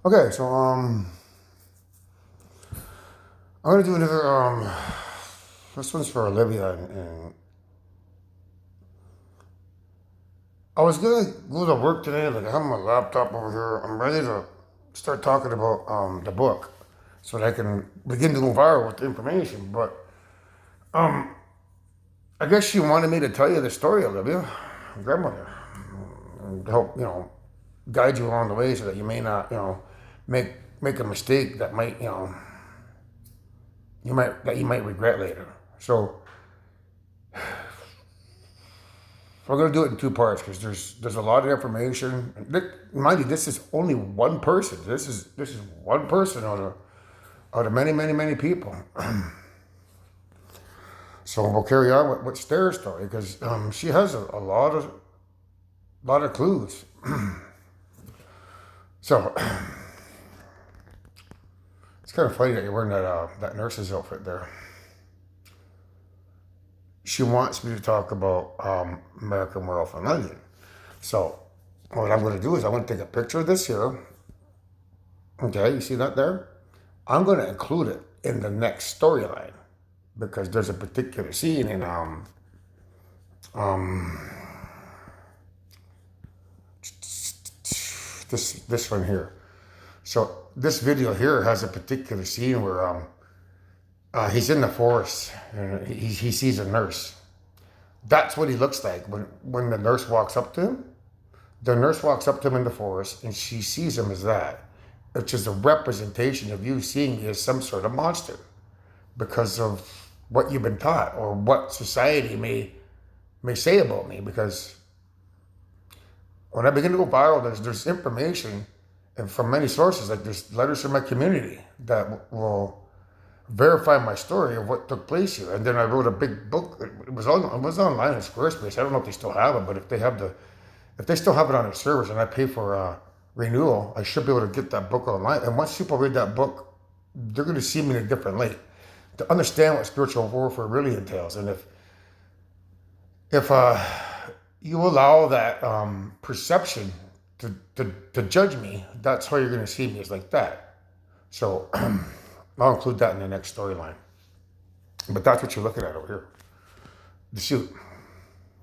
Okay, so I'm gonna do another this one's for Olivia, and I was gonna go to work today. Like I have my laptop over here. I'm ready to start talking about the book, so that I can begin to go viral with the information. But I guess she wanted me to tell you the story, Olivia, grandmother, and help guide you along the way so that you may not make make a mistake that might you might regret later. So we're going to do it in two parts because there's a lot of information. Mind you, this is only one person. This is one person out of many many people. So we'll carry on with their story because she has a lot of clues. So it's kind of funny that you're wearing that nurse's outfit there. She wants me to talk about American Werewolf in London. So what I'm going to do is I'm going to take a picture of this here. Okay, you see that there? I'm going to include it in the next storyline because there's a particular scene in um this one here. So this video here has a particular scene where he's in the forest and he sees a nurse. That's what he looks like when the nurse walks up to him. The nurse walks up to him in the forest and she sees him as that, which is a representation of you seeing me as some sort of monster because of what you've been taught or what society may say about me. Because when I begin to go viral, there's information and from many sources, like there's letters from my community that will verify my story of what took place here. And then I wrote a big book. It was online in Squarespace. I don't know if they still have it, but if they still have it on their servers and I pay for renewal, I should be able to get that book online. And once people read that book, they're going to see me in a different light to understand what spiritual warfare really entails. And if you allow that perception to judge me, that's how you're going to see me, is like that. So I'll include that in the next storyline. But that's what you're looking at over here, the suit.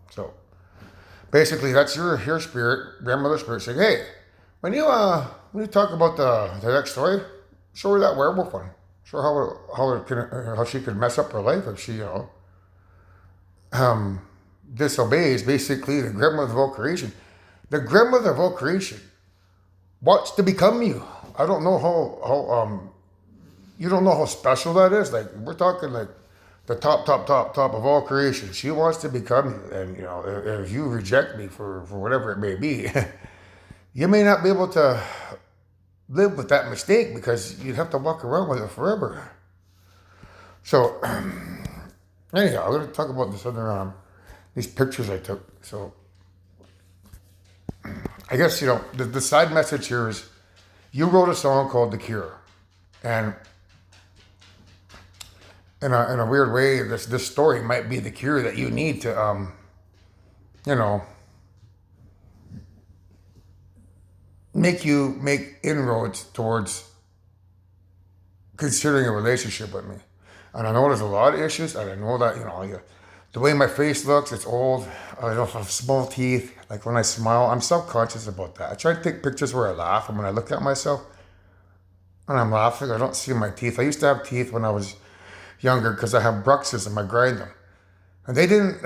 So basically, that's your spirit, grandmother spirit, saying, "Hey, when you talk about the next story, show her that werewolf one. Show her how she could mess up her life if she disobeys basically the grandmother of all creation. The grandmother of all creation wants to become you. I don't know how you don't know how special that is. Like we're talking like the top of all creation. She wants to become you, and if you reject me for whatever it may be, you may not be able to live with that mistake because you'd have to walk around with it forever. So anyhow, I'm going to talk about this other these pictures I took. So I guess the side message here is you wrote a song called "The Cure," and in a weird way, this story might be the cure that you need to you know make you make inroads towards considering a relationship with me. And I know there's a lot of issues, and I know that the way my face looks, it's old. I don't have small teeth. Like when I smile, I'm self-conscious about that. I try to take pictures where I laugh, and when I look at myself and I'm laughing, I don't see my teeth. I used to have teeth when I was younger because I have bruxism. I grind them, and they didn't.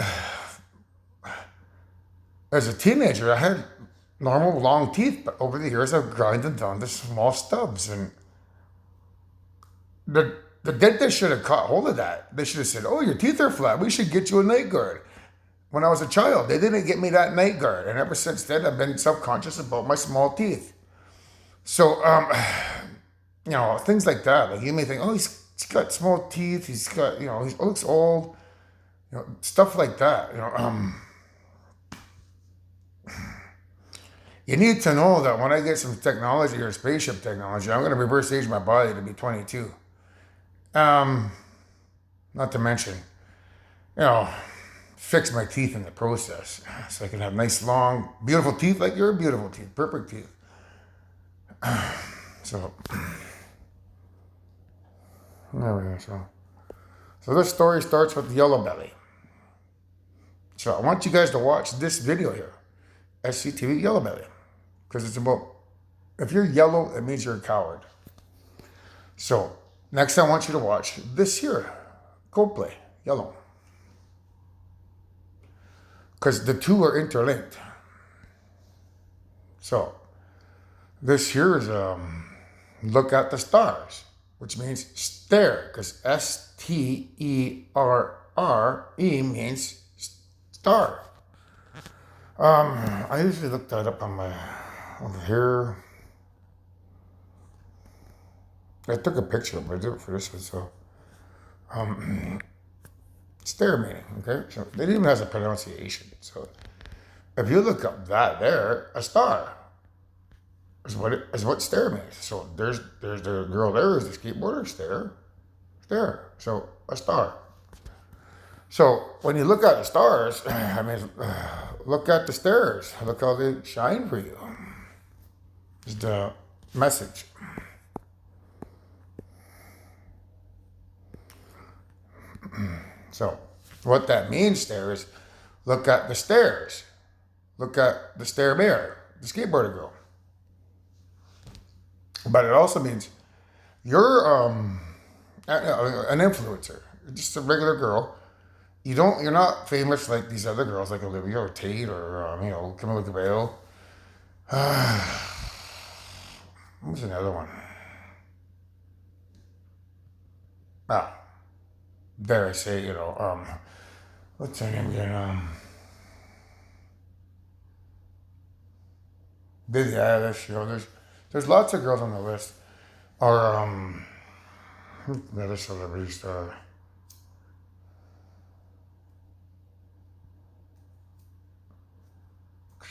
As a teenager, I had normal long teeth, but over the years, I've grinded down to small stubs, and the dentist should have caught hold of that. They should have said, "Oh, your teeth are flat. We should get you a night guard." When I was a child, they didn't get me that night guard, and ever since then, I've been self-conscious about my small teeth. So, things like that. Like you may think, "Oh, he's got small teeth. He's got, he looks old." Stuff like that. You need to know that when I get some technology or spaceship technology, I'm going to reverse age my body to be 22. Um, Not to mention, you know, fix my teeth in the process so I can have nice, long, beautiful teeth like your beautiful teeth, perfect teeth. So, anyway, so this story starts with the yellow belly. So I want you guys to watch this video here, SCTV Yellow Belly, because it's about, if you're yellow, it means you're a coward. So next I want you to watch this here, Coldplay, Yellow, because the two are interlinked. So this here is look at the stars, which means stare, because STERRE means star. I usually look that up on my over here. I took a picture, but I did it for this one. So, stare meaning. Okay, so it even has a pronunciation. So, if you look up that there, a star is what stare means. So there's the girl there is the skateboarder stare. So a star. So when you look at the stars, I mean, look at the stairs. Look how they shine for you. Is the message. So what that means there is look at the stairs. Look at the stair mirror, the skateboarder girl. But it also means you're an influencer. You're just a regular girl. You're not famous like these other girls like Olivia or Tate or Camila Cabello. What was another one? Ah, dare I say, what's her name again? Billie Eilish, there's lots of girls on the list. Or the other celebrities,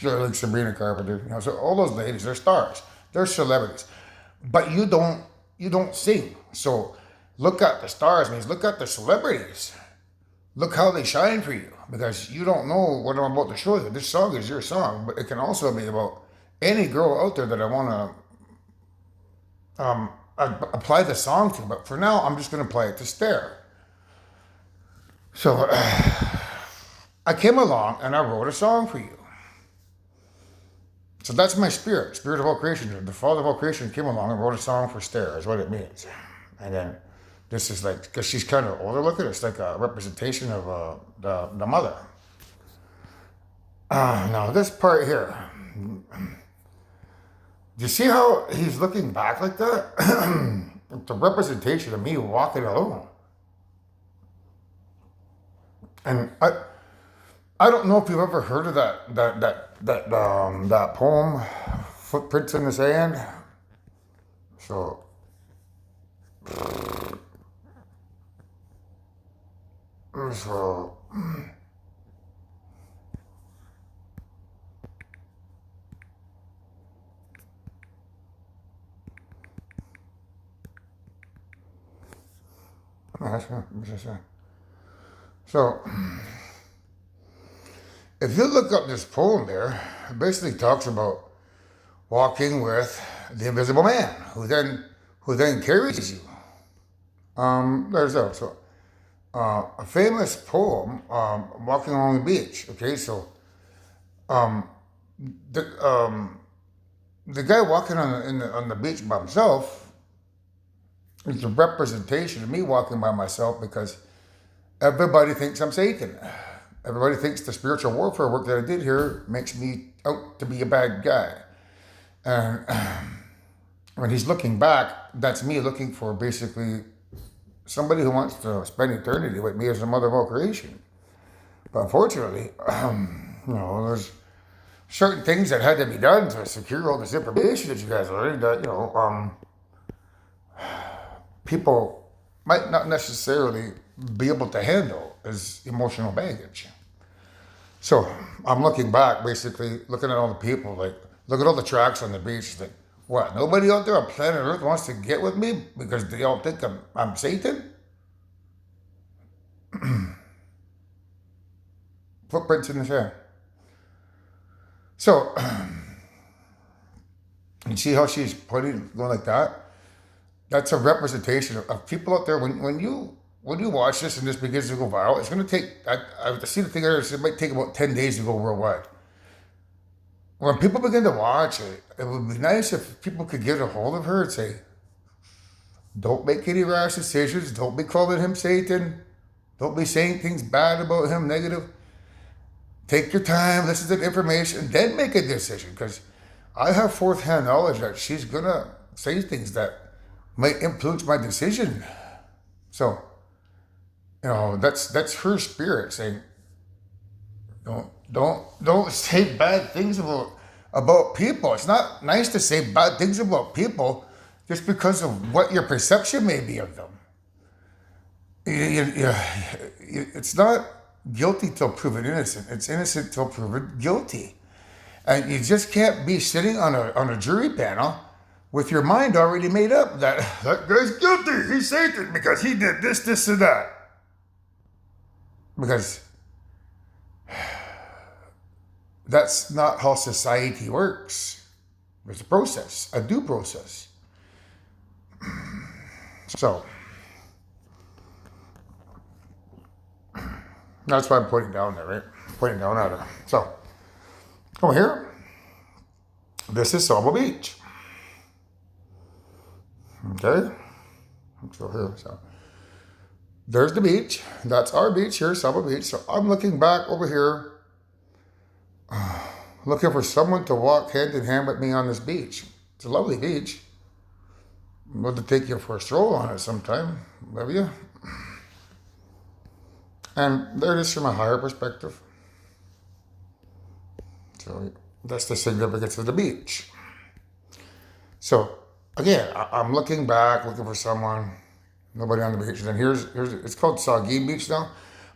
like Sabrina Carpenter, so all those ladies, they're stars, they're celebrities, but you don't sing. So look at the stars means look at the celebrities. Look how they shine for you, because you don't know what I'm about to show you. This song is your song, but it can also be about any girl out there that I want to apply the song to. But for now, I'm just going to apply it to stare. So I came along and I wrote a song for you. So that's my spirit of all creation. The Father of all creation came along and wrote a song for stare, is what it means. And then this is like, because she's kind of older looking, it's like a representation of the mother. Now this part here, do you see how he's looking back like that? It's a representation of me walking alone. And I don't know if you've ever heard of that poem, Footprints in the Sand. So So, so if you look up this poem there, it basically talks about walking with the invisible man who then carries you. There's also a famous poem, walking along the beach. Okay, so the the guy walking on the beach by himself is a representation of me walking by myself, because everybody thinks I'm Satan. Everybody thinks the spiritual warfare work that I did here makes me out to be a bad guy. And when he's looking back, that's me looking for basically somebody who wants to spend eternity with me as the mother of all creation. But unfortunately, there's certain things that had to be done to secure all this information that you guys learned that, people might not necessarily be able to handle as emotional baggage. So I'm looking back, basically looking at all the people, like, look at all the tracks on the beach. Like, what? Nobody out there on planet Earth wants to get with me because they all think I'm Satan? Footprints in the sand. So And see how she's pointing, going like that? That's a representation of people out there. When you watch this and this begins to go viral, it's going to take. I see the thing there. It might take about 10 days to go worldwide. When people begin to watch it, it would be nice if people could get a hold of her and say, "Don't make any rash decisions. Don't be calling him Satan. Don't be saying things bad about him, negative. Take your time, listen to the information, then make a decision." Because I have fourth-hand knowledge that she's gonna say things that might influence my decision. So, that's her spirit saying, don't say bad things about people. It's not nice to say bad things about people just because of what your perception may be of them. It's not guilty till proven innocent. It's innocent till proven guilty. And you just can't be sitting on a jury panel with your mind already made up that that guy's guilty. He's Satan because he did this, this, and that. Because that's not how society works. There's a process, a due process. So that's why I'm pointing down there, right? Pointing down at her. So over here, this is Sabo Beach. Okay? So here, so there's the beach. That's our beach here, Sabo Beach. So I'm looking back over here, looking for someone to walk hand in hand with me on this beach. It's a lovely beach. I'd love to take you for a stroll on it sometime, love you. And there it is from a higher perspective. So that's the significance of the beach. So again, I'm looking back, looking for someone, nobody on the beach. And then here's it's called Saugeen Beach now,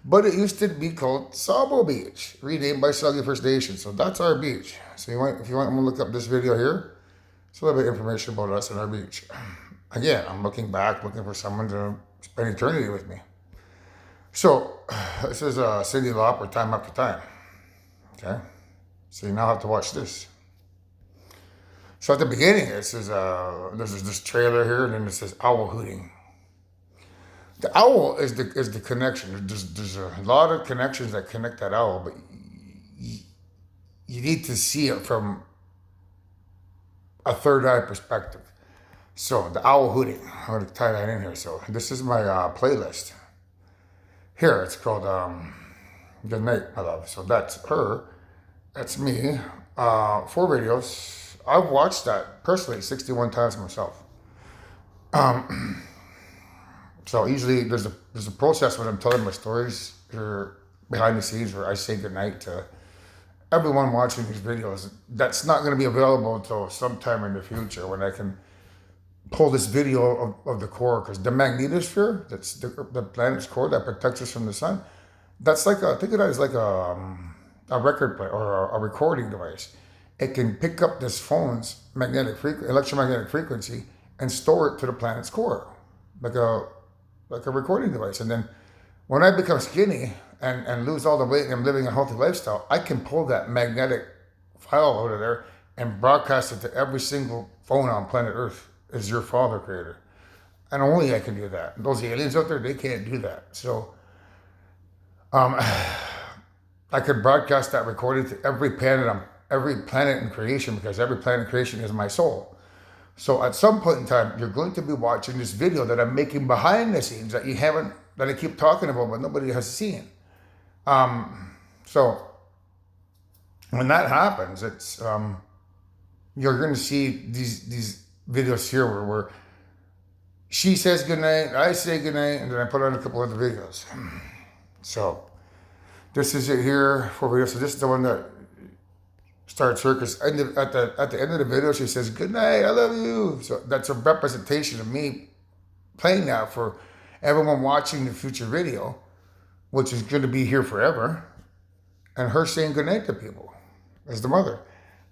but it used to be called Sabo Beach, renamed by Saugeen First Nation. So that's our beach. So if you want, I'm gonna look up this video here. It's a little bit of information about us and our beach. Again, I'm looking back, looking for someone to spend eternity with me. So this is Cyndi Lauper, Time After Time. Okay, so you now have to watch this. So at the beginning, this is there's this trailer here, and then it says owl hooting. The owl is the connection. There's a lot of connections that connect that owl, but you need to see it from a third eye perspective. So the owl hooting, I'm going to tie that in here. So this is my playlist. Here, it's called Good Night, My Love. So that's her, that's me. 4 videos. I've watched that personally 61 times myself. So usually there's a process when I'm telling my stories here behind the scenes where I say goodnight to everyone watching these videos. That's not going to be available until sometime in the future when I can pull this video of the core, because the magnetosphere, that's the planet's core that protects us from the sun. That's like think of that as like a record player or a recording device. It can pick up this phone's electromagnetic frequency and store it to the planet's core, like a recording device. And then when I become skinny and lose all the weight and I'm living a healthy lifestyle, I can pull that magnetic file out of there and broadcast it to every single phone on planet Earth as your father creator. And only I can do that. Those aliens out there, they can't do that. So I could broadcast that recording to every planet in creation, because every planet in creation is my soul. So at some point in time, you're going to be watching this video that I'm making behind the scenes that I keep talking about, but nobody has seen. So when that happens, it's you're going to see these videos here where she says goodnight, I say goodnight, and then I put on a couple other videos. So this is it here for videos. So this is the one that starts her, because at the end of the video she says goodnight, I love you. So that's a representation of me playing that for everyone watching the future video, which is going to be here forever, and her saying goodnight to people as the mother.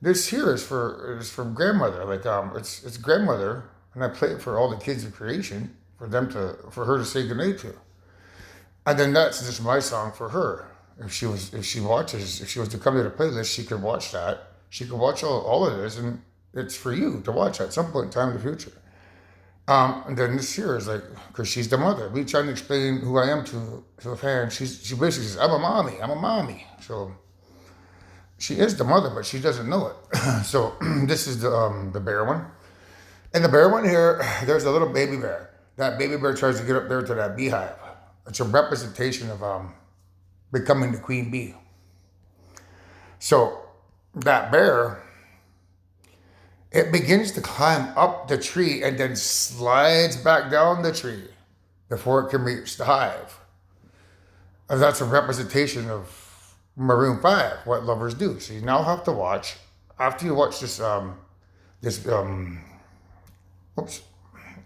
This here is from grandmother, like it's grandmother, and I play it for all the kids of creation for her to say goodnight to. And then that's just my song for her. If she was to come to the playlist, she could watch that. She could watch all of this, and it's for you to watch at some point in time in the future. And then this here is like, because she's the mother. Me trying to explain who I am to a fan. She basically says, I'm a mommy. So she is the mother, but she doesn't know it. So this is the bear one. And the bear one here, there's a little baby bear. That baby bear tries to get up there to that beehive. It's a representation of becoming the queen bee. So that bear, it begins to climb up the tree and then slides back down the tree before it can reach the hive. And that's a representation of Maroon 5, what lovers do. So you now have to watch, after you watch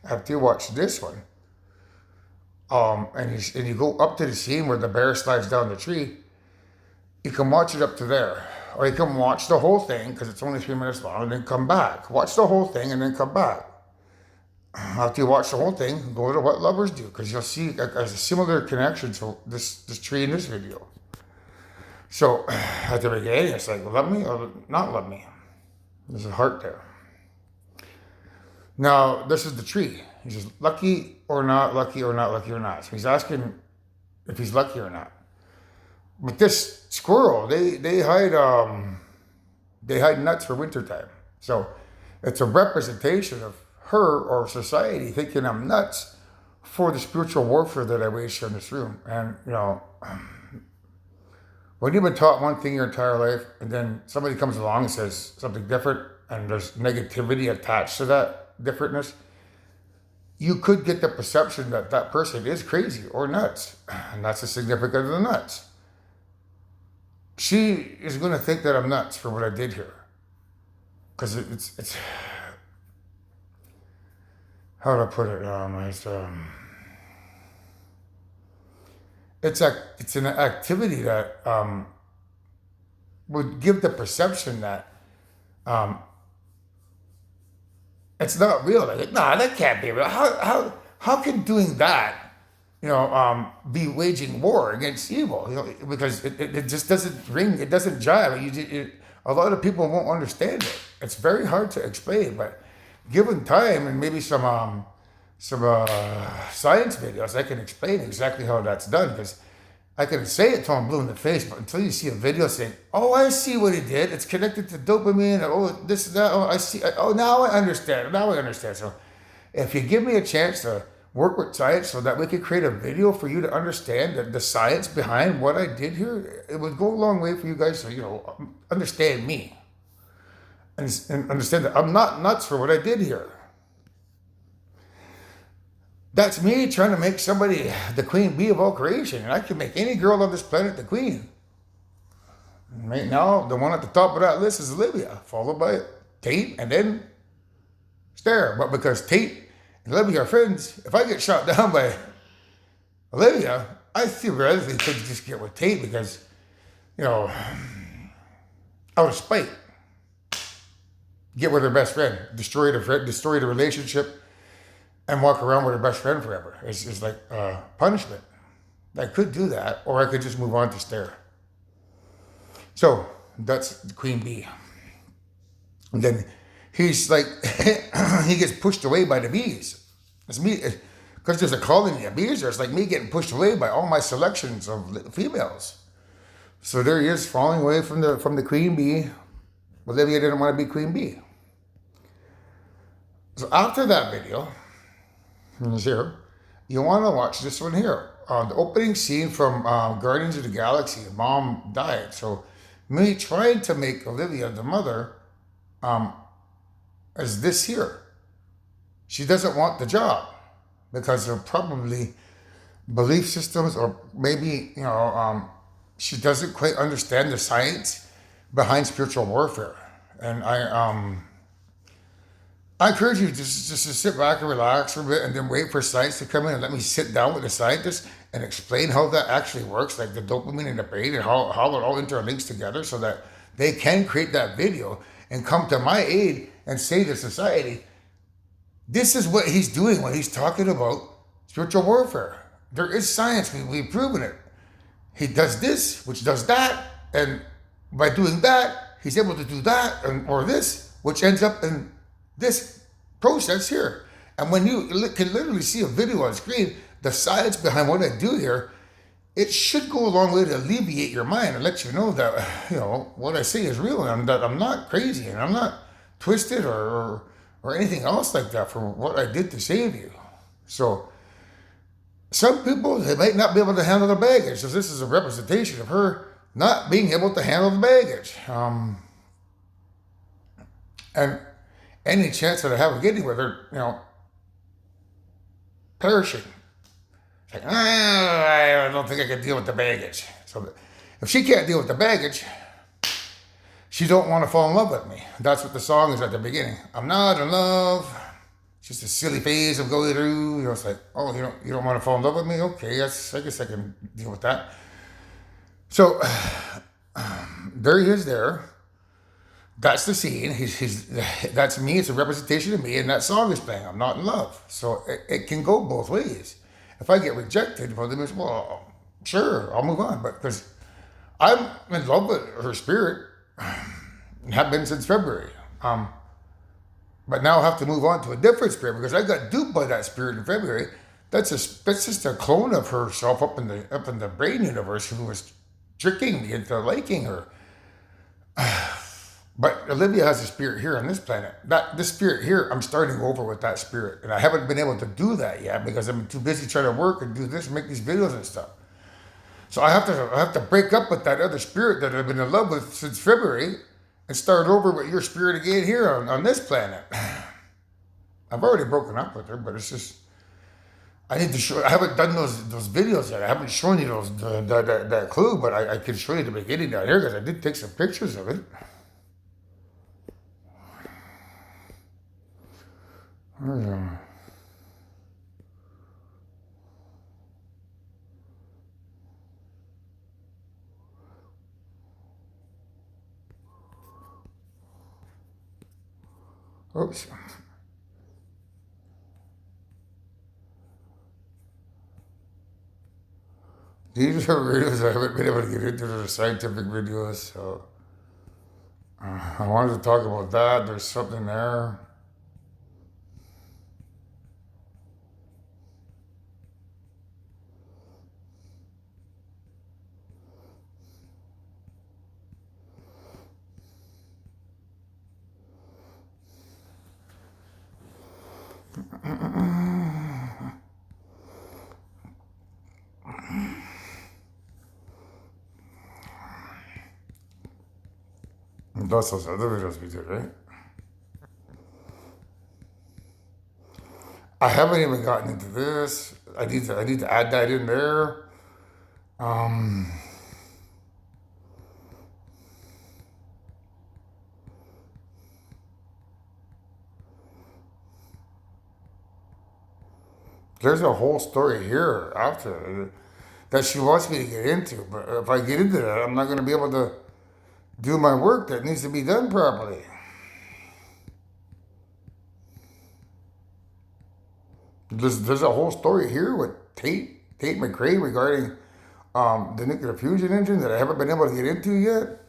after you watch this one, and you go up to the scene where the bear slides down the tree, you can watch it up to there. Or you can watch the whole thing, because it's only 3 minutes long, and then come back. Watch the whole thing and then come back. After you watch the whole thing, go to what lovers do, because you'll see a similar connection to this tree in this video. So at the beginning, it's like, love me or not love me. There's a heart there. Now, this is the tree. He says, lucky or not, lucky or not, lucky or not. So he's asking if he's lucky or not. But this squirrel, they hide nuts for wintertime. So it's a representation of her or society thinking I'm nuts for the spiritual warfare that I wage here in this room. And, when you've been taught one thing your entire life, and then somebody comes along and says something different, and there's negativity attached to that differentness, you could get the perception that that person is crazy or nuts. And that's the significance of the nuts. She is going to think that I'm nuts for what I did here. Because it's how do I put it? It's an activity that would give the perception that it's not real. Like, nah, that can't be real. How can doing that, be waging war against evil? Because it just doesn't ring. It doesn't jive. A lot of people won't understand it. It's very hard to explain, but given time and maybe some science videos, I can explain exactly how that's done, because I can say it till I'm blue in the face, but until you see a video saying, oh, I see what he did. It's connected to dopamine. Oh, this, that. Oh, I see. Oh, now I understand. So if you give me a chance to work with science so that we could create a video for you to understand the science behind what I did here, it would go a long way for you guys to, understand me. And understand that I'm not nuts for what I did here. That's me trying to make somebody the queen bee of all creation. And I can make any girl on this planet the queen. Right now, the one at the top of that list is Olivia, followed by Tate, and then Stare. But because Tate and Olivia are friends, if I get shot down by Olivia, I theoretically could just get with Tate because, out of spite, get with her best friend, destroy the relationship, and walk around with her best friend forever. It's like punishment. I could do that, or I could just move on to Stare. So that's the queen bee. And then he's like, he gets pushed away by the bees. It's me, because there's a colony of bees there. It's like me getting pushed away by all my selections of females. So there he is, falling away from the queen bee. Olivia didn't want to be queen bee. So after that video, here, you want to watch this one here. The opening scene from Guardians of the Galaxy. Mom died. So me trying to make Olivia the mother is this here. She doesn't want the job because of probably belief systems, or maybe, she doesn't quite understand the science behind spiritual warfare. And I encourage you just to sit back and relax for a bit and then wait for science to come in and let me sit down with the scientists and explain how that actually works, like the dopamine in the brain and how it all interlinks together, so that they can create that video and come to my aid and say to society, this is what he's doing when he's talking about spiritual warfare. There is science, we've proven it. He does this, which does that, and by doing that, he's able to do that or this. which ends up in this process here. And when you can literally see a video on screen, the science behind what I do here, it should go a long way to alleviate your mind and let you know that, what I say is real and that I'm not crazy and I'm not twisted or anything else like that for what I did to save you. So some people, they might not be able to handle the baggage. So this is a representation of her not being able to handle the baggage. And any chance that I have of getting with her, perishing. It's like, I don't think I can deal with the baggage. So if she can't deal with the baggage, she don't want to fall in love with me. That's what the song is at the beginning. I'm not in love. It's just a silly phase I'm going through. It's like, oh, you don't want to fall in love with me? Okay, I guess I can deal with that. So there he is there. That's the scene. That's me. It's a representation of me, and that song is playing. I'm not in love. So it can go both ways. If I get rejected, well, sure, I'll move on. But because I'm in love with her spirit, have been since February. But now I have to move on to a different spirit because I got duped by that spirit in February. That's just a clone of herself up in the brain universe who was tricking me into liking her. But Olivia has a spirit here on this planet. This spirit here, I'm starting over with that spirit. And I haven't been able to do that yet because I'm too busy trying to work and do this and make these videos and stuff. So I have to break up with that other spirit that I've been in love with since February and start over with your spirit again here on this planet. I've already broken up with her, but it's just, I need to show, I haven't done those videos yet. I haven't shown you that clue, but I can show you the beginning down here because I did take some pictures of it. Oops. These are videos I haven't been able to get into. The scientific videos, so I wanted to talk about that. There's something there. That's those other videos we did, right? I haven't even gotten into this. I need to add that in there. There's a whole story here after that she wants me to get into, but if I get into that, I'm not going to be able to do my work that needs to be done properly. There's a whole story here with Tate McRae regarding the nuclear fusion engine that I haven't been able to get into yet.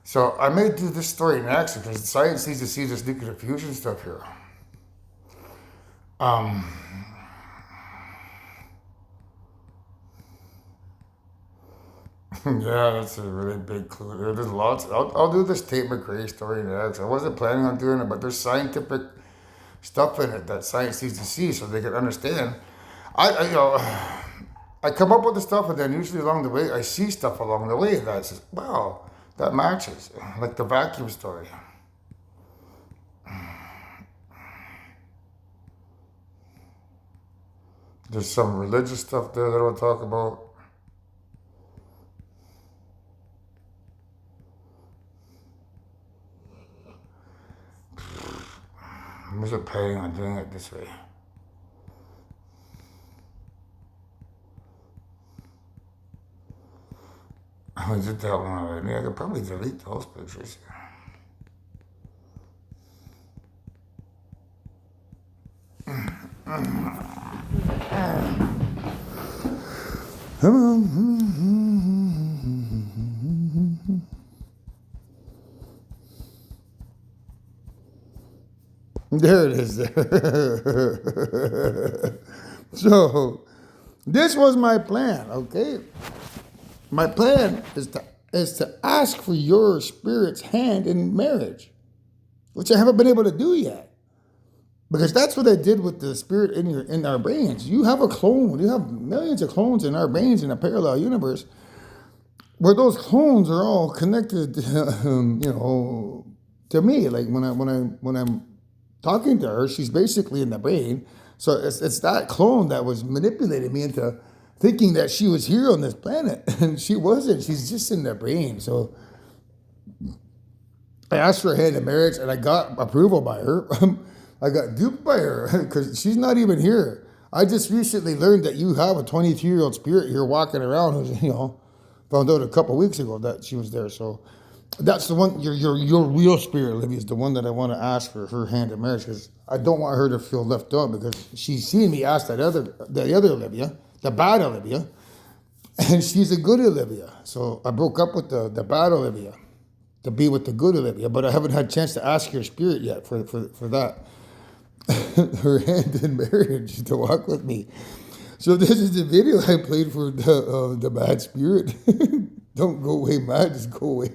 So I may do this story next because science needs to see this nuclear fusion stuff here. Yeah, that's a really big clue. There's lots. I'll do this Tate McRae story next. I wasn't planning on doing it, but there's scientific stuff in it that science needs to see so they can understand. I come up with the stuff, and then usually along the way, I see stuff along the way that says, wow, that matches. Like the vacuum story. There's some religious stuff there that I'll talk about. I wasn't planning on doing it this way. I did that one already. I could probably delete those pictures. There it is. So this was my plan, okay? My plan is to ask for your spirit's hand in marriage, which I haven't been able to do yet. Because that's what I did with the spirit in our brains. You have a clone. You have millions of clones in our brains in a parallel universe, where those clones are all connected, to me. Like when I'm talking to her, she's basically in the brain. So it's that clone that was manipulating me into thinking that she was here on this planet, and she wasn't. She's just in the brain. So I asked for a hand in marriage, and I got approval by her. I got duped by her because she's not even here. I just recently learned that you have a 23-year-old spirit here walking around who's, found out a couple of weeks ago that she was there. So that's the one, your real spirit, Olivia, is the one that I want to ask for her hand in marriage, because I don't want her to feel left out, because she's seen me ask the other Olivia, the bad Olivia, and she's a good Olivia. So I broke up with the bad Olivia to be with the good Olivia, but I haven't had a chance to ask your spirit yet for that. Her hand in marriage to walk with me. So this is the video I played for the bad spirit. Don't go away, man. Just go away.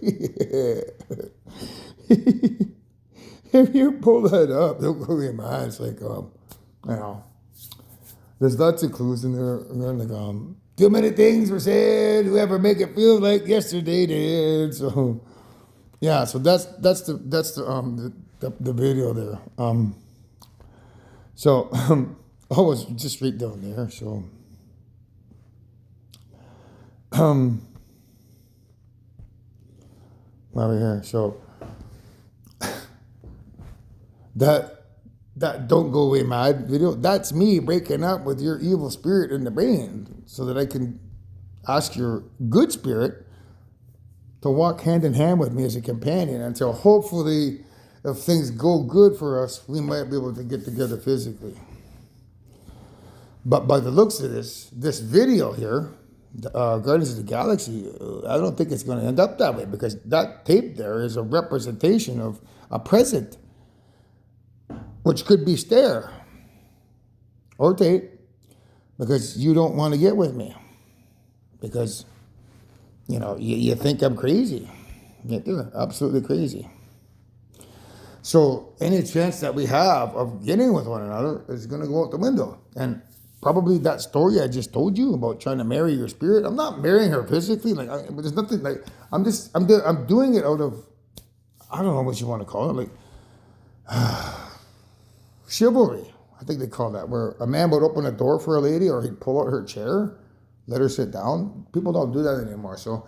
If you pull that up, don't go away, man. It's like, there's lots of clues in there. Like, too many things were said. Whoever make it feel like yesterday did. So, yeah. So that's the video there. So, I was just right down there. So, over here. So, that "Don't Go Away Mad" video, that's me breaking up with your evil spirit in the brain so that I can ask your good spirit to walk hand in hand with me as a companion until hopefully, if things go good for us, we might be able to get together physically. But by the looks of this video here, Guardians of the Galaxy, I don't think it's going to end up that way, because that tape there is a representation of a present, which could be Stare or Tate, because you don't want to get with me, because, you think I'm crazy. You're absolutely crazy. So any chance that we have of getting with one another is going to go out the window. And probably that story I just told you about trying to marry your spirit, I'm not marrying her physically. Like, there's nothing, like, I'm doing it out of, I don't know what you want to call it, like chivalry. I think they call that, where a man would open a door for a lady, or he'd pull out her chair, let her sit down. People don't do that anymore. So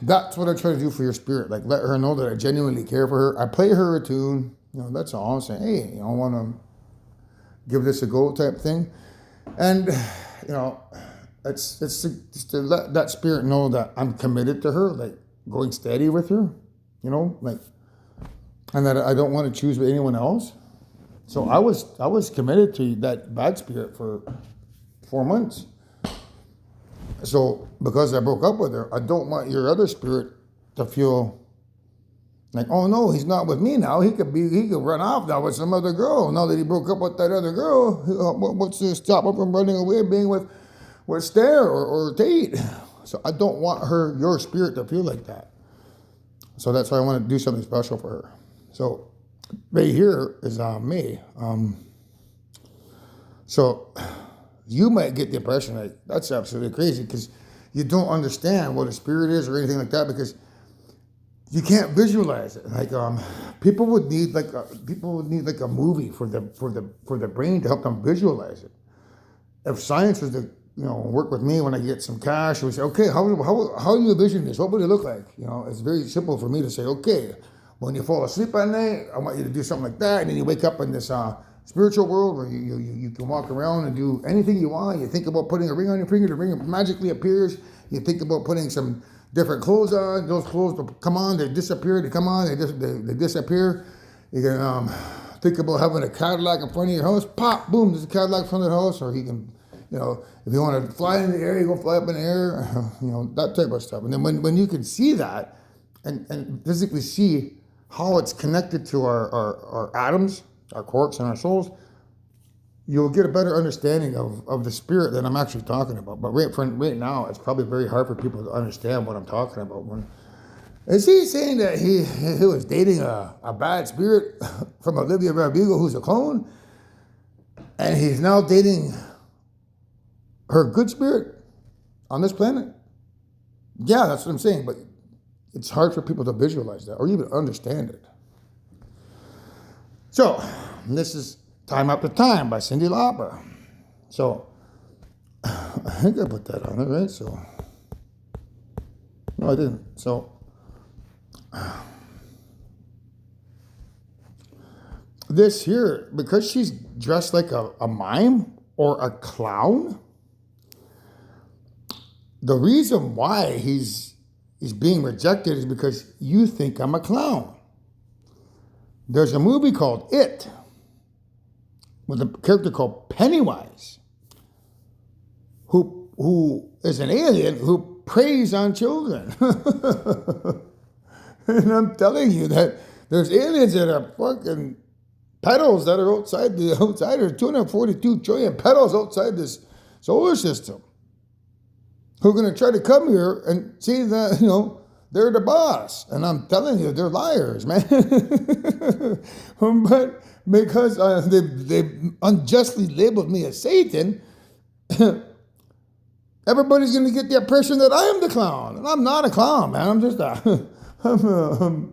that's what I try to do for your spirit. Like, let her know that I genuinely care for her. I play her a tune. That's all. I'm saying, hey, I want to give this a go type thing. And, it's just to let that spirit know that I'm committed to her, like going steady with her, like, and that I don't want to choose with anyone else. So I was committed to that bad spirit for 4 months. So because I broke up with her, I don't want your other spirit to feel like, oh no, he's not with me now. He could run off now with some other girl. Now that he broke up with that other girl, what's to stop him from running away and being with Stare or Tate? So I don't want your spirit to feel like that. So that's why I want to do something special for her. So right here is me. So you might get the impression that that's absolutely crazy, because you don't understand what a spirit is or anything like that, because you can't visualize it. Like, people would need like a movie for the brain to help them visualize it. If science was to work with me when I get some cash, we say, okay, how do you envision this? What would it look like? It's very simple for me to say, okay, when you fall asleep at night, I want you to do something like that, and then you wake up in this spiritual world where you can walk around and do anything you want. You think about putting a ring on your finger, the ring magically appears. You think about putting some different clothes on, those clothes will come on, they disappear, they come on, they disappear. You can think about having a Cadillac in front of your house, pop, boom, there's a Cadillac in front of the house. Or you can, if you want to fly in the air, you go fly up in the air, that type of stuff. And then when you can see that and physically see how it's connected to our atoms, our quirks and our souls, you'll get a better understanding of the spirit that I'm actually talking about. But right now, it's probably very hard for people to understand what I'm talking about. Is he saying that he was dating a bad spirit from Olivia Rodrigo, who's a clone, and he's now dating her good spirit on this planet? Yeah, that's what I'm saying, but it's hard for people to visualize that or even understand it. So, this is Time After Time by Cyndi Lauper. So, I think I put that on it, right? So, no, I didn't. So, this here, because she's dressed like a mime or a clown, the reason why he's being rejected is because you think I'm a clown. There's a movie called It with a character called Pennywise, who is an alien who preys on children. And I'm telling you that there's aliens that are fucking petals that are outside. There's 242 trillion petals outside this solar system who are going to try to come here and see that, they're the boss. And I'm telling you, they're liars, man. But because they unjustly labeled me as Satan, everybody's going to get the impression that I am the clown. And I'm not a clown, man. I'm just I'm a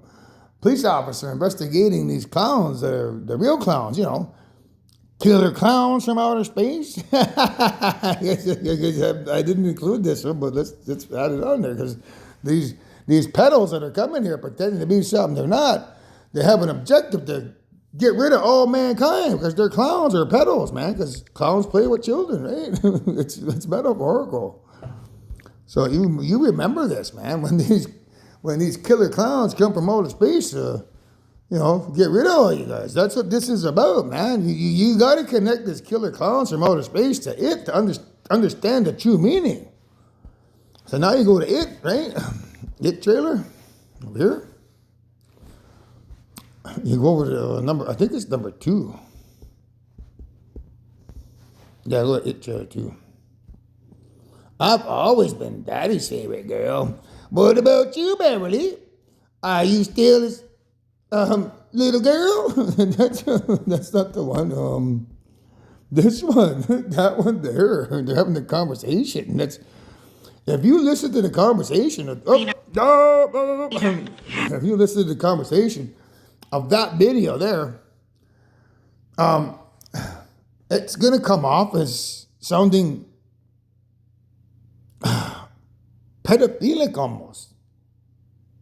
police officer investigating these clowns that are the real clowns, Killer clowns from outer space. I didn't include this one, but let's add it on there, because these pedals that are coming here pretending to be something they're not, they have an objective to get rid of all mankind, because they're clowns or pedals, man, because clowns play with children, right? it's metaphorical. So you remember this, man, when these killer clowns come from outer space, get rid of all you guys. That's what this is about, man. You got to connect this killer clowns from outer space to It to understand the true meaning. So now you go to It, right? It trailer over here. You go over to I think it's number 2. Yeah, go to It trailer 2. I've always been Daddy's favorite girl. What about you, Beverly? Are you still his little girl? That's not the one. This one, that one there. They're having a conversation. If you listen to the conversation if you listen to the conversation of that video there, it's gonna come off as sounding pedophilic almost.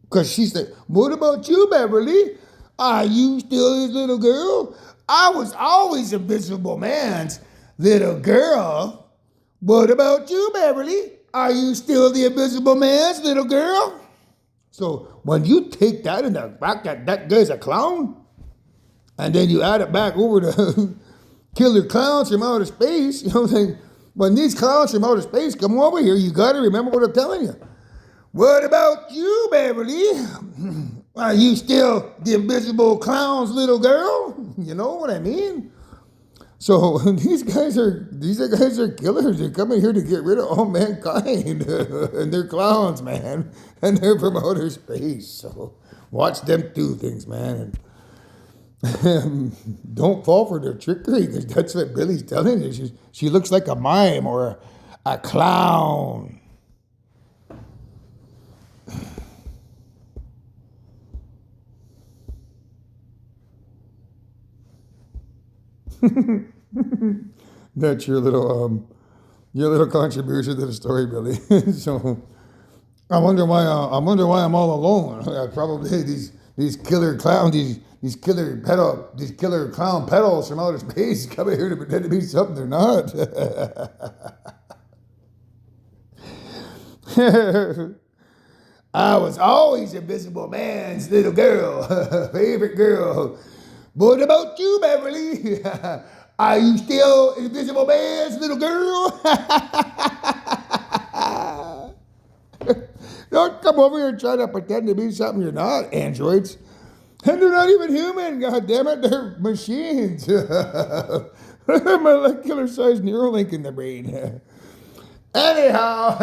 Because she said, what about you, Beverly? Are you still his little girl? I was always Invisible Man's little girl. What about you, Beverly? Are you still the Invisible Man's little girl? So when you take that in the fact that guy's a clown, and then you add it back over to killer clowns from outer space, when these clowns from outer space come over here, you got to remember what I'm telling you. What about you, Beverly? Are you still the Invisible Clown's little girl? You know what I mean? So these guys are killers. They're coming here to get rid of all mankind. And they're clowns, man. And they're from outer space. So watch them do things, man. And don't fall for their trickery, because that's what Billy's telling you. She looks like a mime or a clown. That's your little contribution to the story, Billy. So I wonder why I'm all alone. Probably these killer clown, these killer clown pedals from outer space coming here to pretend to be something they're not. I was always Invisible Man's little girl, favorite girl. What about you, Beverly? Are you still Invisible Man's little girl? Don't come over here and try to pretend to be something you're not, androids. And they're not even human, god damn it, they're machines. Molecular sized Neuralink in the brain. Anyhow,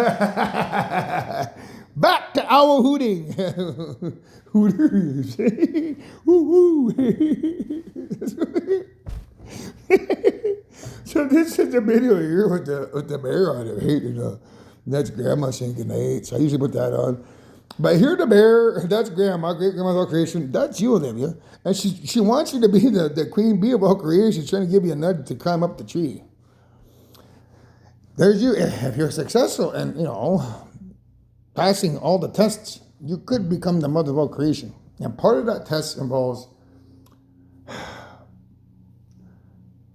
back to owl hooting. Hooters. Woo woo. So this is the video here with the bear on it, right? And, that's Grandma saying goodnight. So I usually put that on. But here the bear, that's Grandma, great grandma's all creation. That's you, Olivia. And she wants you to be the queen bee of all creation. She's trying to give you a nudge to climb up the tree. There's you. If you're successful and, passing all the tests, you could become the mother of all creation. And part of that test involves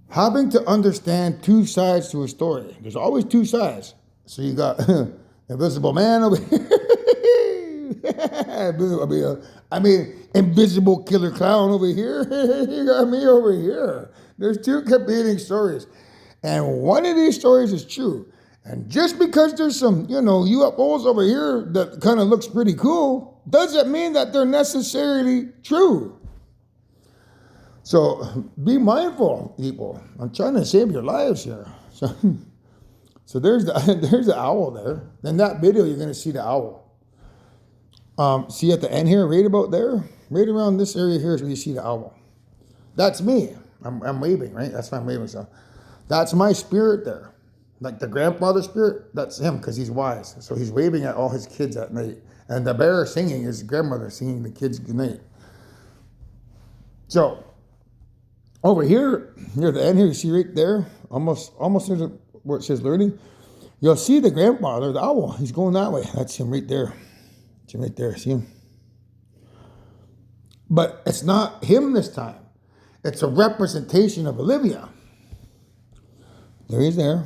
having to understand two sides to a story. There's always two sides. So you got Invisible Man over here. Invisible Killer Clown over here. You got me over here. There's two competing stories. And one of these stories is true. And just because there's some, UFOs over here that kind of looks pretty cool, doesn't mean that they're necessarily true. So be mindful, people. I'm trying to save your lives here. So there's the owl there. In that video, you're going to see the owl. See at the end here, right about there, right around this area here is where you see the owl. That's me. I'm waving, right? That's why I'm waving. So that's my spirit there. Like the grandfather spirit, that's him because he's wise. So he's waving at all his kids at night. And the bear singing is grandmother singing the kids goodnight. So over here, near the end here, you see right there, almost near where it says learning, you'll see the grandfather, the owl. He's going that way. That's him right there. That's him right there. See him? But it's not him this time. It's a representation of Olivia. There he's there.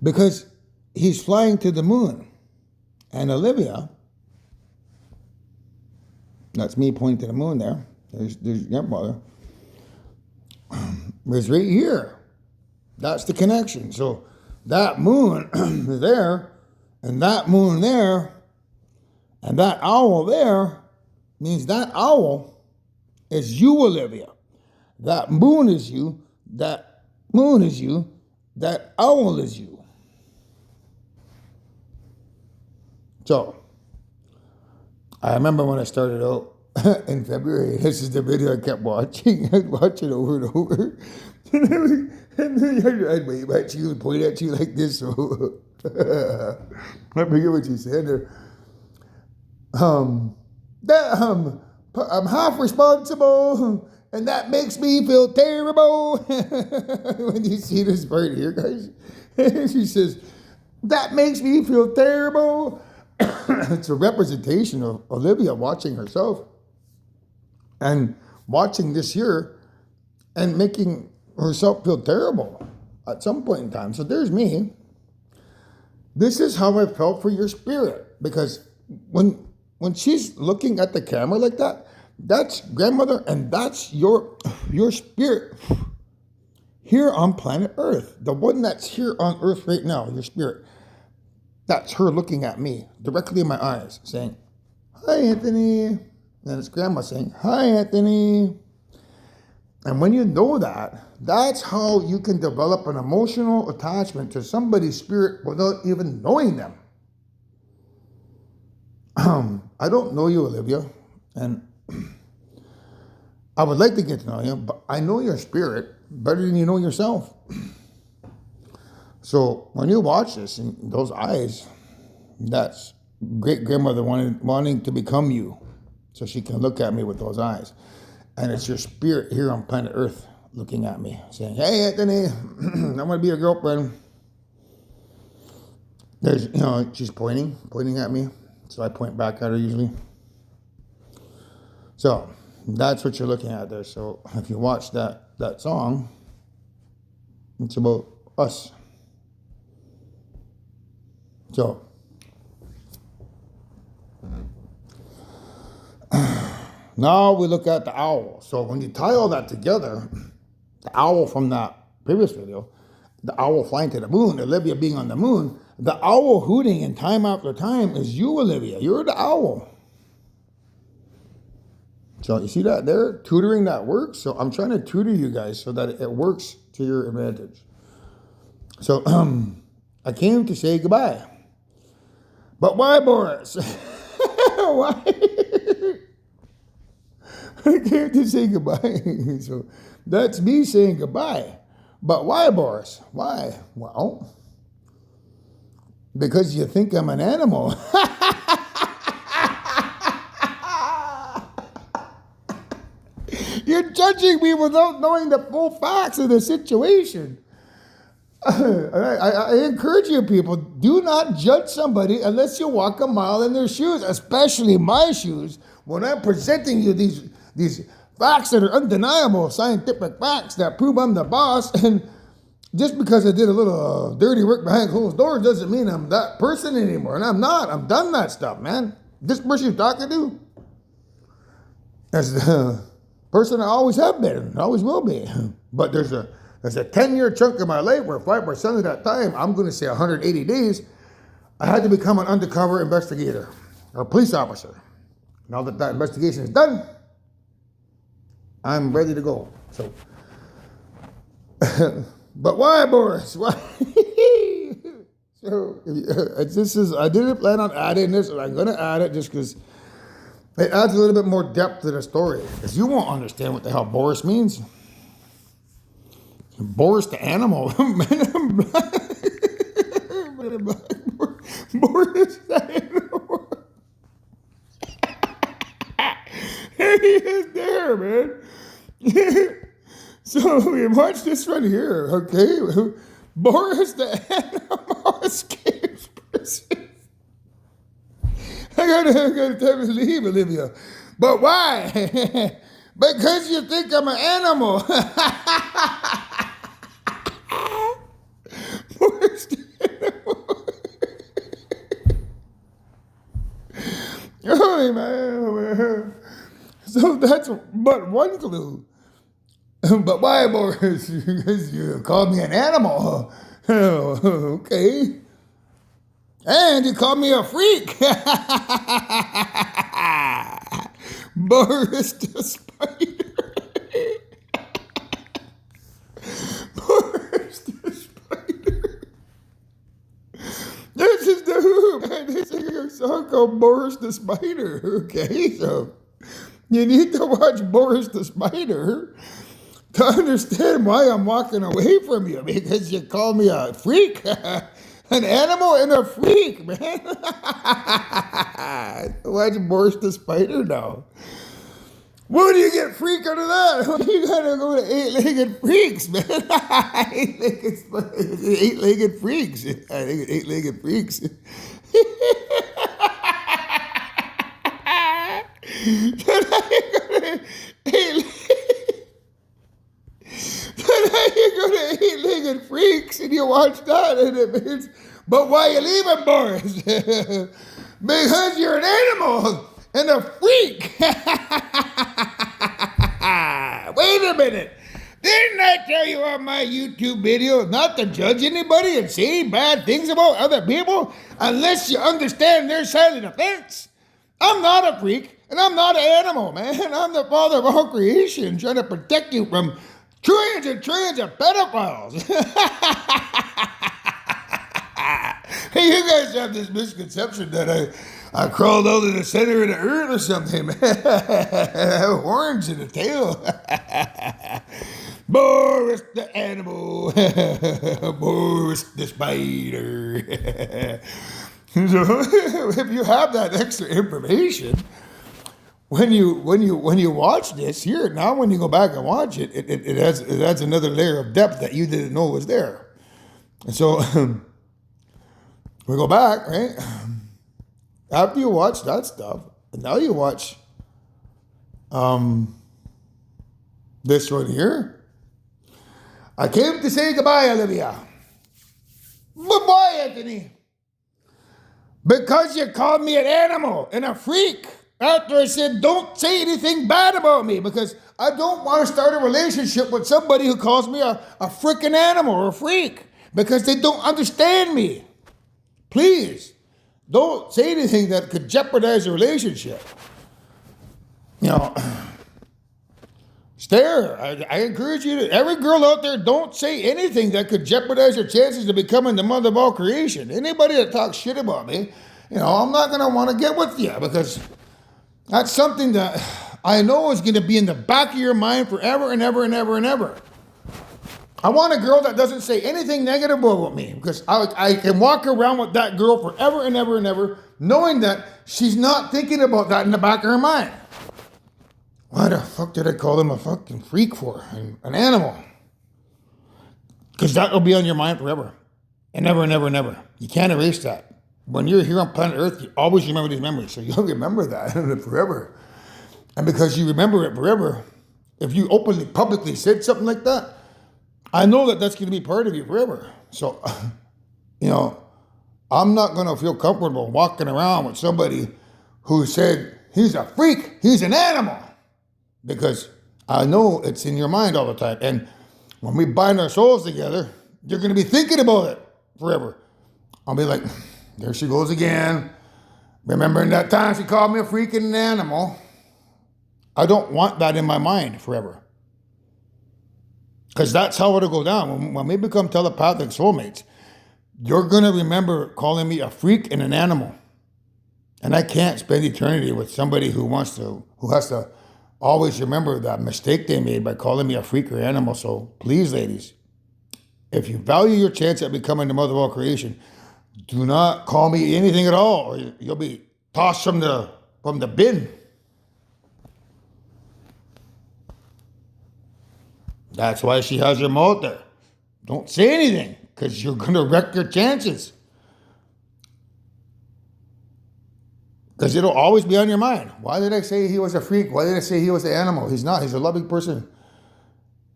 Because he's flying to the moon. And Olivia, that's me pointing to the moon there. There's grandmother. Is right here. That's the connection. So that moon is there, and that moon there, and that owl there means that owl is you, Olivia. That moon is you. That moon is you. That owl is you. So I remember when I started out in February, this is the video I kept watching. I'd watch it over and over. And then I'd wave at you and point at you like this. So I forget what you said there. I'm half responsible, and that makes me feel terrible. When you see this part here, guys, she says, that makes me feel terrible. It's a representation of Olivia watching herself and watching this here and making herself feel terrible at some point in time. So there's me. This is how I felt for your spirit, because when she's looking at the camera like that, that's grandmother, and that's your spirit here on planet Earth. The one that's here on Earth right now, your spirit. That's her looking at me directly in my eyes, saying, "Hi, Anthony." And it's grandma saying, "Hi, Anthony." And when you know that, that's how you can develop an emotional attachment to somebody's spirit without even knowing them. I don't know you, Olivia, and I would like to get to know you, but I know your spirit better than you know yourself. So when you watch this in those eyes, that's great grandmother wanting to become you, so she can look at me with those eyes. And it's your spirit here on planet Earth looking at me, saying, "Hey, Anthony, I want to be your girlfriend." There's, she's pointing at me. So I point back at her usually. So that's what you're looking at there. So if you watch that song, it's about us. So now we look at the owl. So when you tie all that together, the owl from that previous video, the owl flying to the moon, Olivia being on the moon, the owl hooting in time after time is you, Olivia. You're the owl. So you see that there? Tutoring that works. So I'm trying to tutor you guys so that it works to your advantage. So I came to say goodbye. But why, Boris? Why? I came to say goodbye. So that's me saying goodbye. But why, Boris? Why? Well, because you think I'm an animal. You're judging me without knowing the full facts of the situation. I encourage you people, do not judge somebody unless you walk a mile in their shoes, especially my shoes, when I'm presenting you these facts that are undeniable, scientific facts that prove I'm the boss. And just because I did a little dirty work behind closed doors doesn't mean I'm that person anymore. And I'm not. I'm done that stuff, man. This person you're talking to, that's the person I always have been and always will be. But there's a 10-year chunk of my life where 5% of that time, I'm going to say 180 days, I had to become an undercover investigator or police officer. Now that that investigation is done, I'm ready to go. So, but why, Boris? Why? So I didn't plan on adding this, and I'm going to add it just because it adds a little bit more depth to the story. Because you won't understand what the hell Boris means. Boris the animal. Boris the animal. He is there, man. So we watch this one here, okay? Boris the animal escapes prison. I gotta tell you to leave, Olivia. But why? Because you think I'm an animal. Boris the animal. Oh, man. So that's but one clue. But why, Boris? Because you called me an animal. Oh, okay. And you called me a freak. Boris the spider. Boris the spider. This is the Who, man. They sing a song called Boris the Spider. Okay, so you need to watch Boris the Spider to understand why I'm walking away from you, because you call me a freak, an animal and a freak, man. Watch Boris the Spider now. What do you get freak out of that? You gotta go to eight-legged freaks, man. Eight-legged freaks. I think it's eight-legged freaks. You go to eight-legged freaks and you watch that, and it means, but why you leaving, Boris? Because you're an animal and a freak. Wait a minute. Didn't I tell you on my YouTube video not to judge anybody and say bad things about other people unless you understand their side of the fence? I'm not a freak and I'm not an animal, man. I'm the father of all creation trying to protect you from trillions and trillions of pedophiles. Hey, you guys have this misconception that I crawled out of the center of the earth or something, man. I have horns in the tail. Boris the animal. Boris the spider. So if you have that extra information, when you watch this here, now when you go back and watch it, it adds another layer of depth that you didn't know was there. And so we go back, right? After you watch that stuff, and now you watch this one here. I came to say goodbye, Olivia. Goodbye, Anthony. Because you called me an animal and a freak. After I said, don't say anything bad about me, because I don't want to start a relationship with somebody who calls me a freaking animal or a freak, because they don't understand me. Please, don't say anything that could jeopardize a relationship. You know, Stare. I encourage you to, every girl out there, don't say anything that could jeopardize your chances of becoming the mother of all creation. Anybody that talks shit about me, I'm not going to want to get with you because that's something that I know is going to be in the back of your mind forever and ever and ever and ever. I want a girl that doesn't say anything negative about me because I can walk around with that girl forever and ever and ever knowing that she's not thinking about that in the back of her mind. Why the fuck did I call him a fucking freak for? An animal. Because that will be on your mind forever. And never and never and never. You can't erase that. When you're here on planet Earth, you always remember these memories. So you'll remember that forever. And because you remember it forever, if you openly, publicly said something like that, I know that that's going to be part of you forever. So, I'm not going to feel comfortable walking around with somebody who said, he's a freak, he's an animal. Because I know it's in your mind all the time. And when we bind our souls together, you're going to be thinking about it forever. I'll be like, there she goes again. Remembering that time she called me a freaking animal. I don't want that in my mind forever. Because that's how it'll go down. When we become telepathic soulmates, you're going to remember calling me a freak and an animal. And I can't spend eternity with somebody who has to always remember that mistake they made by calling me a freak or animal. So please, ladies, if you value your chance at becoming the mother of all creation, do not call me anything at all, or you'll be tossed from the bin. That's why she has her mouth there. Don't say anything, because you're going to wreck your chances. Because it'll always be on your mind. Why did I say he was a freak? Why did I say he was an animal? He's not. He's a loving person.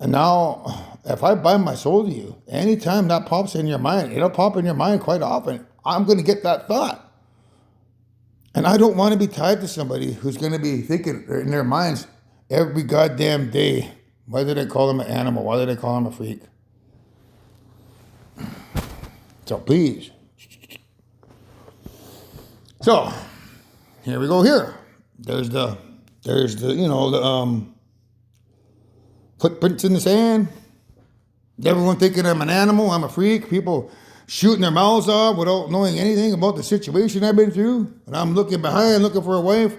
And now, if I bind my soul to you, anytime that pops in your mind, it'll pop in your mind quite often. I'm going to get that thought. And I don't want to be tied to somebody who's going to be thinking in their minds every goddamn day, why did I call him an animal? Why did I call him a freak? So please. So, here we go here. There's the footprints in the sand. Everyone thinking I'm an animal, I'm a freak. People shooting their mouths off without knowing anything about the situation I've been through. And I'm looking behind, looking for a wife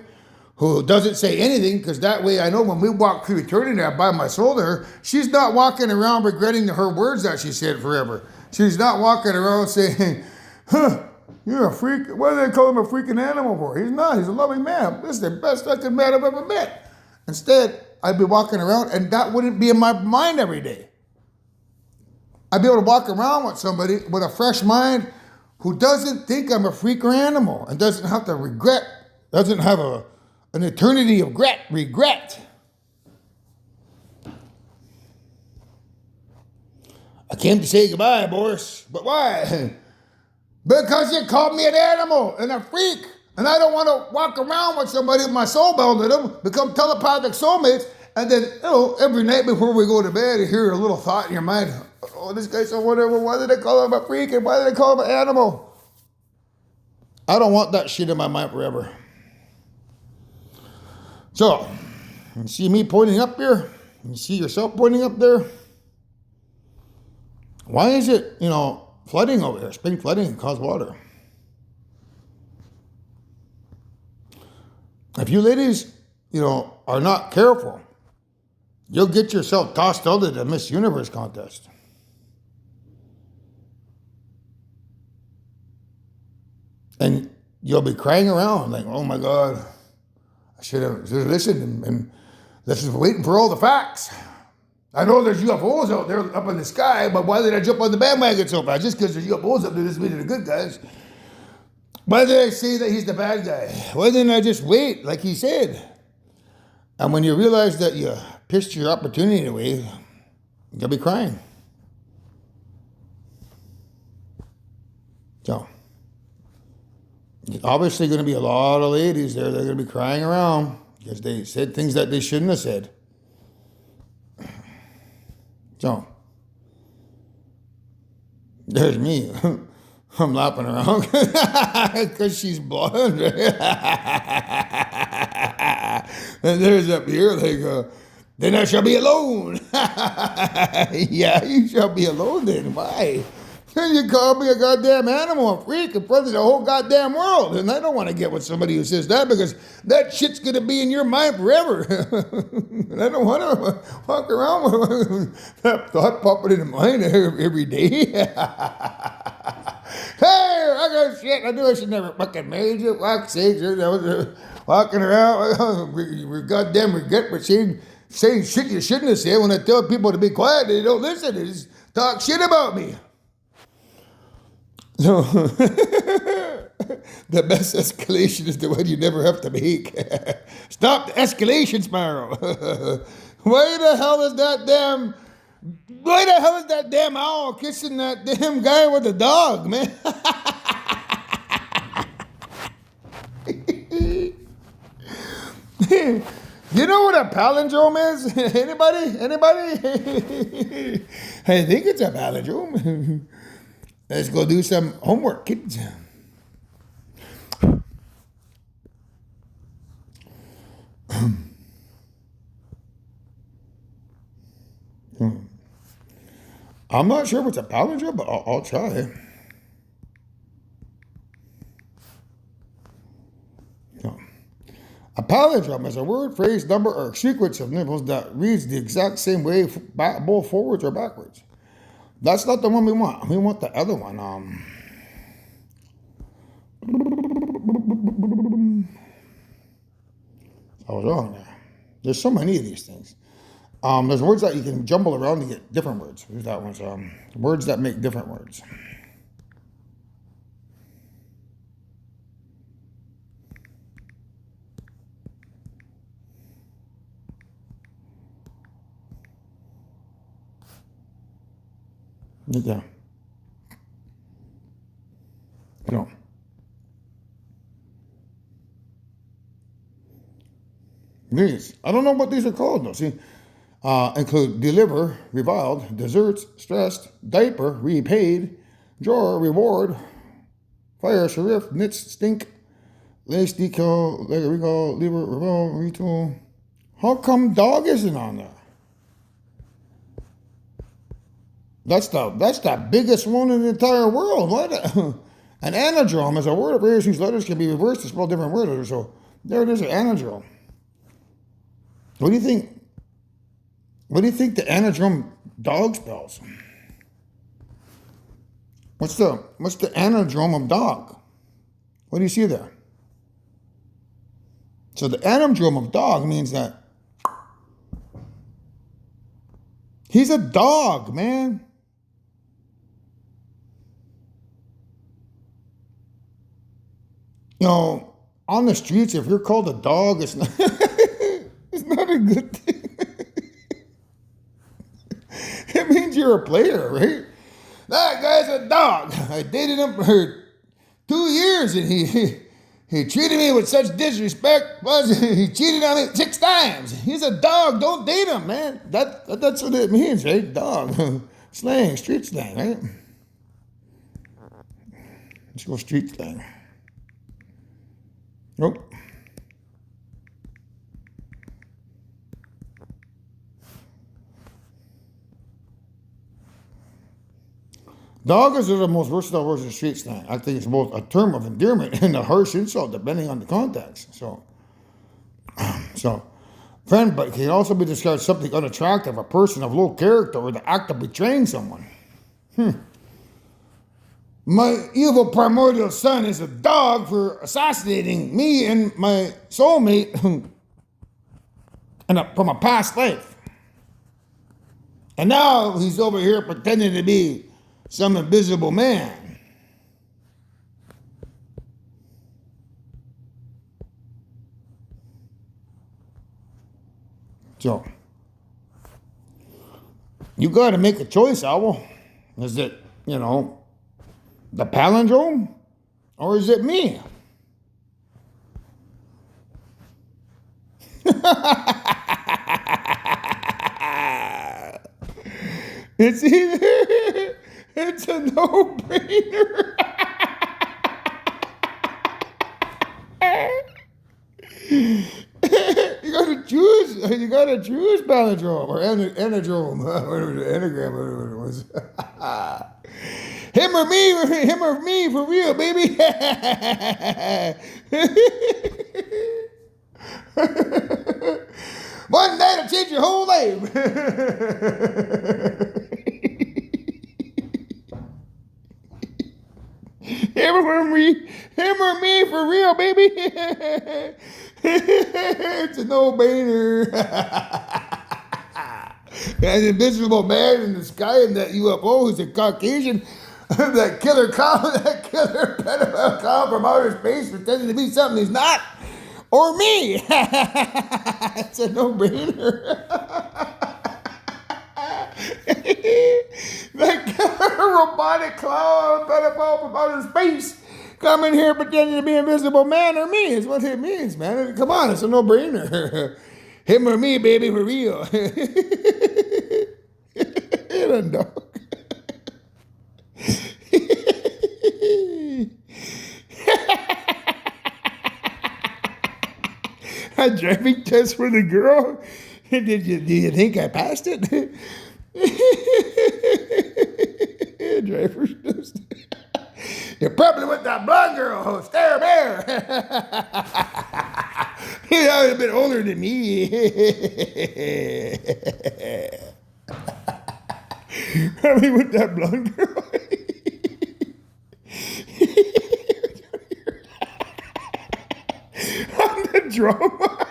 who doesn't say anything, because that way I know when we walk through eternity, I bind my soul to her. She's not walking around regretting her words that she said forever. She's not walking around saying, you're a freak. Why do they call him a freaking animal for? He's not. He's a loving man. This is the best fucking man I've ever met. Instead, I'd be walking around, and that wouldn't be in my mind every day. I'd be able to walk around with somebody with a fresh mind who doesn't think I'm a freak or animal and doesn't have to regret, doesn't have an eternity of regret. I came to say goodbye, Boris. But why? Because you called me an animal and a freak. And I don't want to walk around with somebody with my soul bound to them, become telepathic soulmates, and then, every night before we go to bed, you hear a little thought in your mind, oh, this guy's so whatever, why did I call him a freak and why did I call him an animal? I don't want that shit in my mind forever. So, you see me pointing up here? You see yourself pointing up there? Why is it, flooding over here? Spring flooding can cause water. If you ladies, are not careful, you'll get yourself tossed out of the Miss Universe contest. And you'll be crying around like, oh my God, I should have listened and this is waiting for all the facts. I know there's UFOs out there up in the sky, but why did I jump on the bandwagon so fast? Just because there's UFOs up there doesn't mean they're the good guys. Why did I say that he's the bad guy? Why didn't I just wait like he said? And when you realize that you pissed your opportunity away, you'll be crying. So, there's obviously going to be a lot of ladies there that are going to be crying around because they said things that they shouldn't have said. So, there's me. I'm laughing around because she's blonde. And there's up here, like, then I shall be alone. Yeah, you shall be alone then. Why? You call me a goddamn animal, a freak in front of the whole goddamn world. And I don't want to get with somebody who says that because that shit's going to be in your mind forever. And I don't want to walk around with that thought popping in my mind every day. Hey, I got shit. I knew I should never fucking married you. Fuck's sake. I was walking around. We goddamn regret for saying shit you shouldn't have said. When I tell people to be quiet, they don't listen. They just talk shit about me. So, the best escalation is the one you never have to make. Stop the escalation spiral. Why the hell is that damn owl kissing that damn guy with the dog, man? You know what a palindrome is? Anybody? I think it's a palindrome. Let's go do some homework, kids. I'm not sure what's a palindrome, but I'll try. A palindrome is a word, phrase, number, or sequence of numbers that reads the exact same way, both forwards or backwards. That's not the one we want. We want the other one. I was wrong there. There's so many of these things. There's words that you can jumble around to get different words. Here's that one. Words that make different words. Yeah. No. These. I don't know what these are called though. See, include deliver, reviled, desserts, stressed, diaper, repaid, drawer, reward, fire, sheriff, knits, stink, lace, decal, recall, lever, revol, retool. How come dog isn't on there? That's the biggest one in the entire world. What? An anadrome is a word of various whose letters can be reversed to spell different words. So there it is, an anadrome. What do you think? What do you think the anadrome dog spells? What's the anadrome of dog? What do you see there? So the anadrome of dog means that he's a dog, man. You know, on the streets, if you're called a dog, it's not, it's not a good thing. It means you're a player, right? That guy's a dog. I dated him for 2 years, and he treated me with such disrespect. He cheated on me 6 times. He's a dog. Don't date him, man. That's what it means, right? Dog. Slang, street slang, right? Let's go street slang. Nope. Dog is the most versatile words in street slang. I think it's both a term of endearment and a harsh insult, depending on the context. So, friend, but it can also be described as something unattractive, a person of low character, or the act of betraying someone. My evil primordial son is a dog for assassinating me and my soulmate from a past life. And now he's over here pretending to be some invisible man. So, you got to make a choice, Owl. Is it, the palindrome, or is it me? It's a no-brainer. You gotta choose. You gotta choose palindrome or anadrome, whatever the anagram, whatever it was. Him or me, for real, baby. One night will change your whole life. Him or me, for real, baby. It's a no-brainer. That invisible man in the sky and that UFO who's a Caucasian, that killer pedophile clown from outer space pretending to be something he's not, or me. It's a no-brainer. That killer robotic clown pedophile from outer space coming here pretending to be invisible man or me is what it means, man. Come on, it's a no-brainer. Him or me, baby, for real. Dog. A driving test for the girl. Do you think I passed it? Driver's test. You're probably with that blonde girl, Stare Bear. He's a bit older than me. Probably with that blonde girl. On the drama.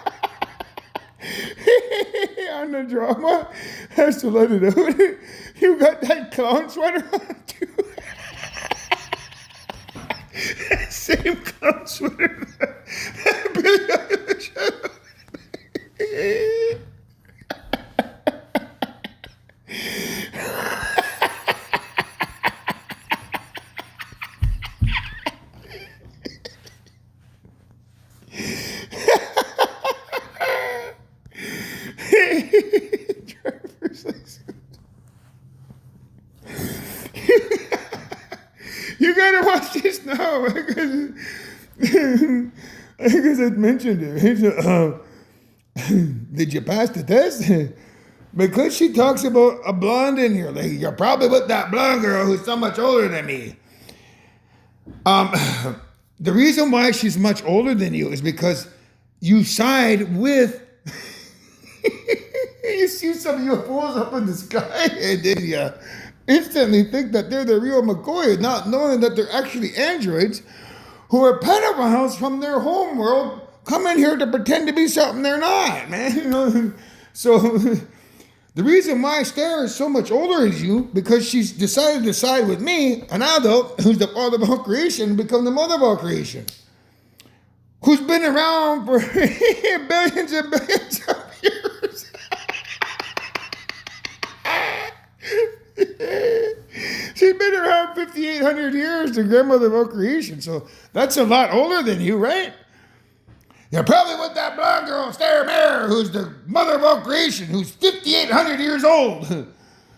On the drama. Has to let it out. You got that clown sweater on too. Same clown sweater that Billie Eilish had. Driver's license. You gotta watch this now because I mentioned it. He said, did you pass the test? Because she talks about a blonde in here. Like, you're probably with that blonde girl who's so much older than me. The reason why she's much older than you is because you side with. You see some UFOs up in the sky, and then you instantly think that they're the real McCoy, not knowing that they're actually androids who are pedophiles from their home world coming here to pretend to be something they're not, man. You know? So the reason why Stare is so much older as you, because she's decided to side with me, an adult who's the father of all creation, become the mother of all creation, who's been around for billions and billions of years. She's been around 5,800 years, the grandmother of all creation. So that's a lot older than you, right? You're probably with that blonde girl, Stare Bear, who's the mother of all creation, who's 5,800 years old.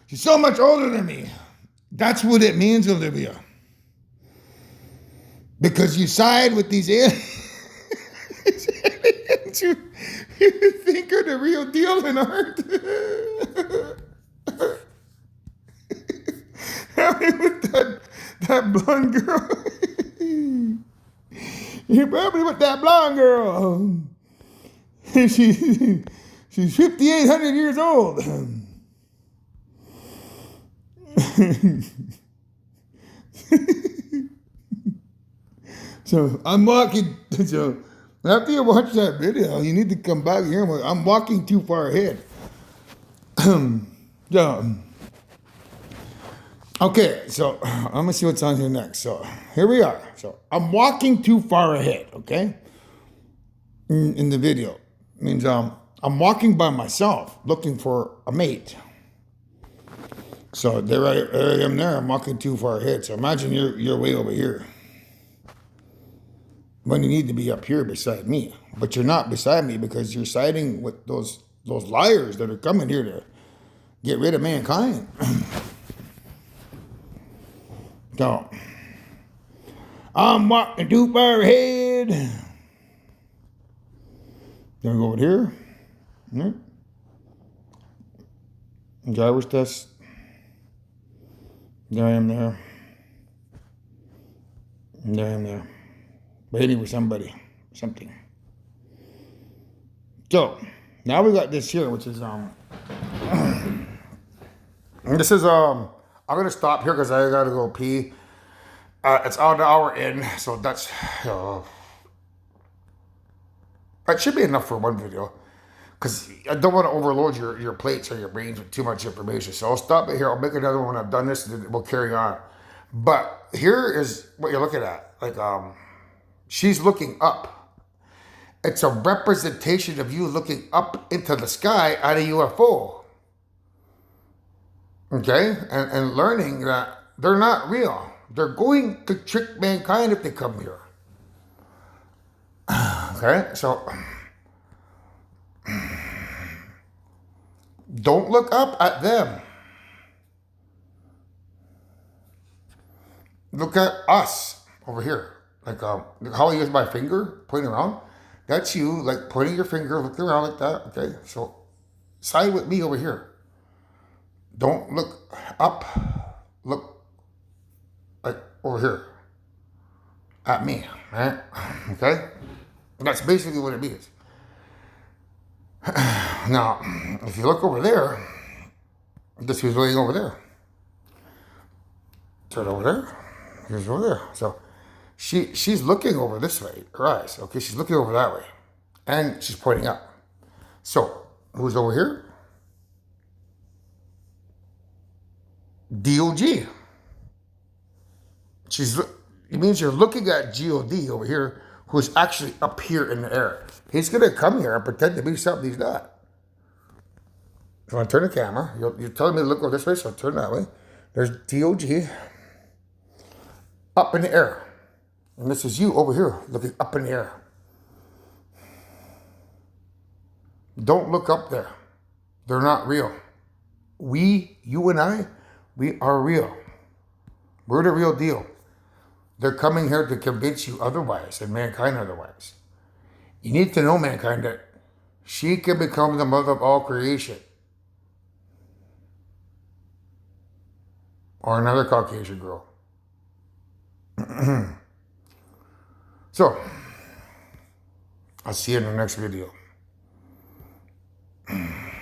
She's so much older than me. That's what it means, Olivia. Because you side with these aliens. You think are the real deal and aren't. With that blonde girl. You're probably with that blonde girl. She's 5,800 years old. So I'm walking. So after you watch that video, you need to come back here. I'm walking too far ahead. Okay, so I'm gonna see what's on here next. So here we are. So I'm walking too far ahead. Okay, in the video means I'm walking by myself looking for a mate. So there I am. There I'm walking too far ahead. So imagine you're way over here when you need to be up here beside me, but you're not beside me because you're siding with those liars that are coming here to get rid of mankind. So, I'm walking too far ahead. Gonna go over here. Driver's test. There I am there. And there I am there. Waiting for somebody. Something. So, now we got this here, which is, this is, I'm going to stop here because I got to go pee. It's on an hour in, so that's, that should be enough for one video. Because I don't want to overload your plates or your brains with too much information. So I'll stop it here. I'll make another one when I've done this, and then we'll carry on. But here is what you're looking at. Like, she's looking up. It's a representation of you looking up into the sky at a UFO. Okay? And learning that they're not real. They're going to trick mankind if they come here. Okay? So, don't look up at them. Look at us over here. Like, how I use my finger pointing around. That's you, like, pointing your finger, looking around like that. Okay? So, side with me over here. Don't look up. Look, like, over here. At me. Right? Okay? That's basically what it means. Now, if you look over there, this is laying over there. Turn over there. Here's over there. So she's looking over this way, her eyes. Okay, she's looking over that way. And she's pointing up. So, who's over here? DOG. It means you're looking at God over here, who's actually up here in the air. He's going to come here and pretend to be something he's not. If you want to turn the camera, you're telling me to look over this way, so I'll turn that way. There's DOG up in the air. And this is you over here looking up in the air. Don't look up there. They're not real. You and I, we are real. We're the real deal. They're coming here to convince you otherwise and mankind otherwise. You need to know, mankind, that she can become the mother of all creation. Or another Caucasian girl. So, I'll see you in the next video.